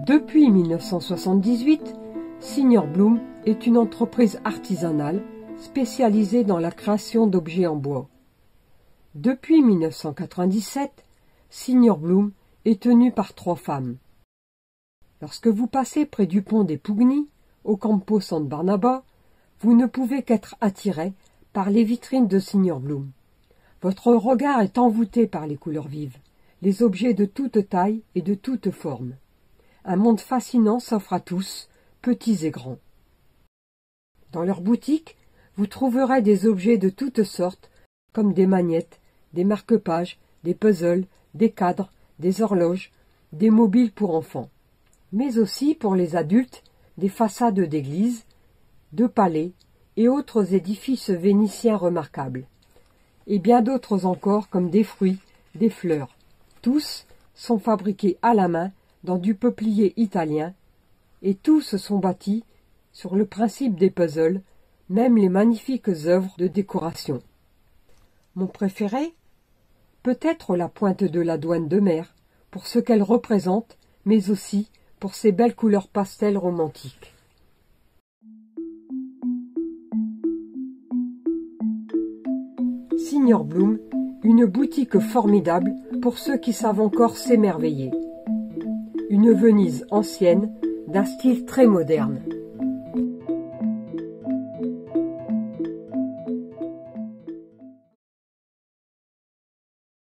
Depuis 1978, Signor Bloom est une entreprise artisanale spécialisée dans la création d'objets en bois. Depuis 1997, Signor Bloom est tenue par 3 femmes. Lorsque vous passez près du pont des Pugni, au Campo San Barnaba, vous ne pouvez qu'être attiré par les vitrines de Signor Bloom. Votre regard est envoûté par les couleurs vives, les objets de toute taille et de toute forme. Un monde fascinant s'offre à tous, petits et grands. Dans leur boutique, vous trouverez des objets de toutes sortes, comme des magnettes, des marque-pages, des puzzles, des cadres, des horloges, des mobiles pour enfants, mais aussi pour les adultes, des façades d'églises, de palais et autres édifices vénitiens remarquables, et bien d'autres encore comme des fruits, des fleurs. Tous sont fabriqués à la main dans du peuplier italien, et tous sont bâtis sur le principe des puzzles, même les magnifiques œuvres de décoration. Mon préféré? Peut-être la pointe de la douane de mer, pour ce qu'elle représente, mais aussi pour ses belles couleurs pastel romantiques. Signor Bloom, une boutique formidable pour ceux qui savent encore s'émerveiller. Une Venise ancienne, d'un style très moderne.